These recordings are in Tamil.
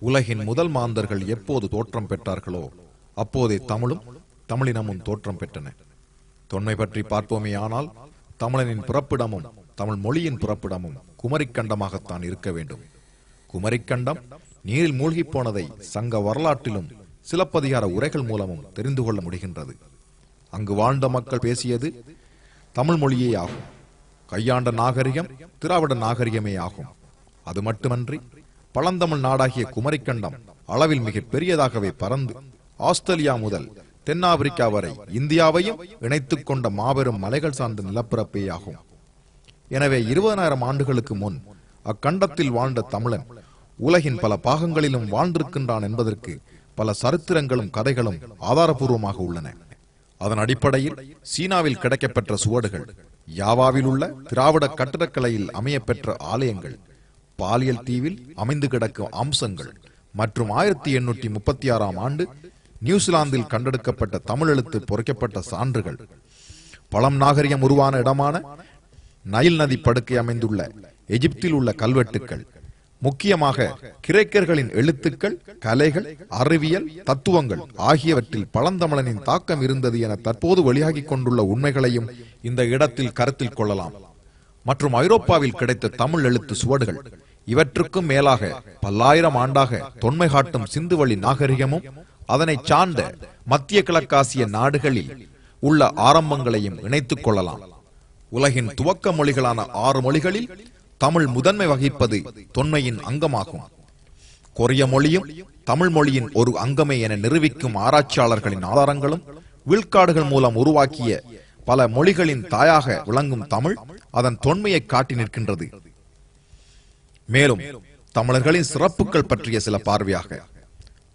உலகின் முதல் மாந்தர்கள் எப்போது தோற்றம் பெற்றார்களோ அப்போதே தமிழும் தமிழினமும் தோற்றம் பெற்றன. தொன்மை பற்றி பார்ப்போமே ஆனால் தமிழனின் பிறப்பிடமும் தமிழ் மொழியின் பிறப்பிடமும் குமரிக்கண்டமாகத்தான் இருக்க வேண்டும். குமரிக்கண்டம் நீரில் மூழ்கி போனதை சங்க வரலாற்றிலும் சிலப்பதிகார உரைகள் மூலமும் தெரிந்து கொள்ள முடிகின்றது. அங்கு வாழ்ந்த மக்கள் பேசியது தமிழ் மொழியே ஆகும். கையாண்ட நாகரிகம் திராவிட நாகரிகமே ஆகும். அது மட்டுமன்றி பழந்தமிழ் நாடாகிய குமரிக்கண்டம் அளவில் மிக பெரியதாகவே பறந்து ஆஸ்திரேலியா முதல் தென்னாப்பிரிக்கா வரை இந்தியாவையும் இணைத்துக் கொண்ட மாபெரும் மலைகள் சார்ந்த நிலப்பரப்பே ஆகும். எனவே 20,000 ஆண்டுகளுக்கு முன் அக்கண்டத்தில் வாழ்ந்த தமிழன் உலகின் பல பாகங்களிலும் வாழ்ந்திருக்கின்றான் என்பதற்கு பல சரித்திரங்களும் கதைகளும் ஆதாரபூர்வமாக உள்ளன. அதன் அடிப்படையில் சீனாவில் கிடைக்கப்பெற்ற சுவடுகள், யாவாவில் உள்ள திராவிட கட்டடக்கலையில் அமையப்பெற்ற ஆலயங்கள், பாலியல் தீவில் அமைந்து கிடக்கும் அம்சங்கள் மற்றும் 1836 ஆண்டு நியூசிலாந்தில் கண்டெடுக்கப்பட்ட தமிழ் எழுத்து பொறிக்கப்பட்ட சான்றுகள், பழம் நாகரிகம் உருவான இடமான நைல் நதி படுக்கை அமைந்துள்ள எகிப்தில் உள்ள கல்வெட்டுக்கள், முக்கியமாக கிரேக்கர்களின் எழுத்துக்கள், கலைகள், அறிவியல், தத்துவங்கள் ஆகியவற்றில் பழந்தமிழனின் தாக்கம் இருந்தது என தற்போது வெளியாகி கொண்டுள்ள உண்மைகளையும் இந்த இடத்தில் கருத்தில் கொள்ளலாம். மற்றும் ஐரோப்பாவில் கிடைத்த தமிழ் எழுத்து சுவடுகள், இவற்றுக்கும் மேலாக பல்லாயிரம் ஆண்டாக தொன்மை காட்டும் சிந்துவெளி நாகரிகமும் அதனை சார்ந்த மத்திய கிழக்காசிய நாடுகளில் உள்ள ஆரம்பங்களையும் இணைத்துக் கொள்ளலாம். உலகின் துவக்க மொழிகளான 6 மொழிகளில் தமிழ் முதன்மை வகிப்பது தொன்மையின் அங்கமாகும். கொரிய மொழியும் தமிழ் மொழியின் ஒரு அங்கமே என நிரூபிக்கும் ஆராய்ச்சியாளர்களின் ஆதாரங்களும் விழ்காடுகள் மூலம் உருவாக்கிய பல மொழிகளின் தாயாக விளங்கும் தமிழ் அதன் தொன்மையை காட்டி நிற்கின்றது. மேலும் தமிழர்களின் சிறப்புகள் பற்றிய சில பார்வையாக,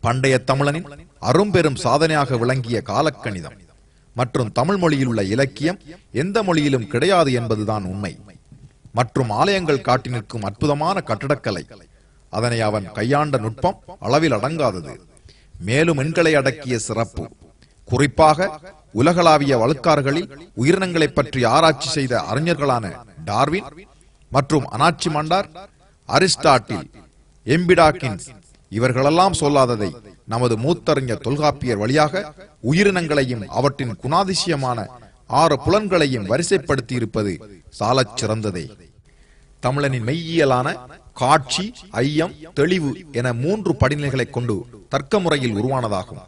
பண்டைய தமிழனின் அரும்பெரும் சாதனையாக விளங்கிய காலக்கணிதம் மற்றும் தமிழ் மொழியில் உள்ள இலக்கியம் எந்த மொழியிலும் கிடையாது என்பதுதான் உண்மை. மற்றும் ஆலயங்கள் காட்டி நிற்கும் அற்புதமான கட்டடக்கலை, அதனை அவன் கையாண்ட நுட்பம் அளவில் அடங்காதது. மேலும் எண்களை அடக்கிய சிறப்பு, குறிப்பாக உலகளாவிய வழக்காறுகளில் உயிரினங்களை பற்றி ஆராய்ச்சி செய்த அறிஞர்களான டார்வின் மற்றும் அனாச்சிமாண்டார், அரிஸ்டாட்டில், எம்பிடாக்கின்ஸ் இவர்களெல்லாம் சொல்லாததை நமது மூத்தறிஞர் தொல்காப்பியர் வழியாக உயிரினங்களையும் அவற்றின் குணாதிசயமான 6 புலன்களையும் வரிசைப்படுத்தி இருப்பது சாலச் சிறந்ததே. தமிழனின் மெய்யியலான காட்சி, ஐயம், தெளிவு என 3 படிநிலைகளை கொண்டு தர்க்க முறையில் உருவானதாகும்.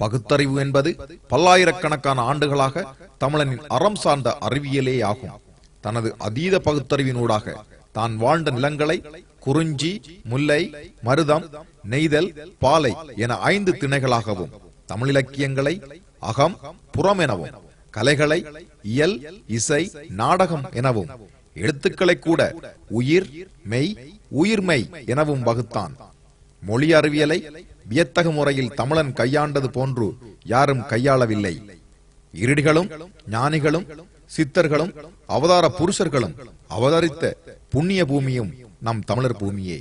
பகுத்தறிவு என்பது பல்லாயிரக்கணக்கான ஆண்டுகளாக தமிழனின் அறம் சார்ந்த அறிவியலே ஆகும். தனது அதீத பகுத்தறிவினூடாக தான் வாழ்ந்த நிலங்களை குறிஞ்சி, முல்லை, மருதம், நெய்தல், பாலை என 5 திணைகளாகவும், தமிழ் இலக்கியங்களை அகம், புறம் எனவும், கலைகளை இயல், இசை, நாடகம் எனவும், எழுத்துக்களை கூட உயிர், மெய், உயிர்மெய் எனவும் வகுத்தான். மொழி அறிவியலை வியத்தகு முறையில் தமிழன் கையாண்டது போன்று யாரும் கையாளவில்லை. இருடிகளும் ஞானிகளும் சித்தர்களும் அவதார புருஷர்களும் அவதரித்த புண்ணிய பூமியும் நம் தமிழர் பூமியே.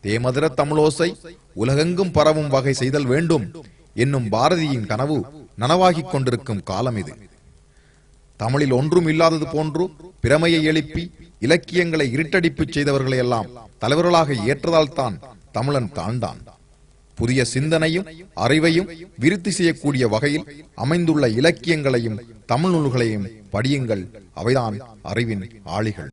தேமதுர தமிழோசை உலகெங்கும் பரவும் வகை செய்தல் வேண்டும் என்னும் பாரதியின் கனவு நனவாகிக் கொண்டிருக்கும் காலம் இது. தமிழில் ஒன்றும் இல்லாதது போன்று பிரமையை எழுப்பி இலக்கியங்களை இருட்டடிப்பு செய்தவர்களை எல்லாம் தலைவர்களாக ஏற்றதால் தான் தமிழன் தாழ்ந்தான். புதிய சிந்தனையும் அறிவையும் விருத்தி செய்யக்கூடிய வகையில் அமைந்துள்ள இலக்கியங்களையும் தமிழ் நூல்களையும் படியுங்கள். அவைதான் அறிவின் ஆளிகள்.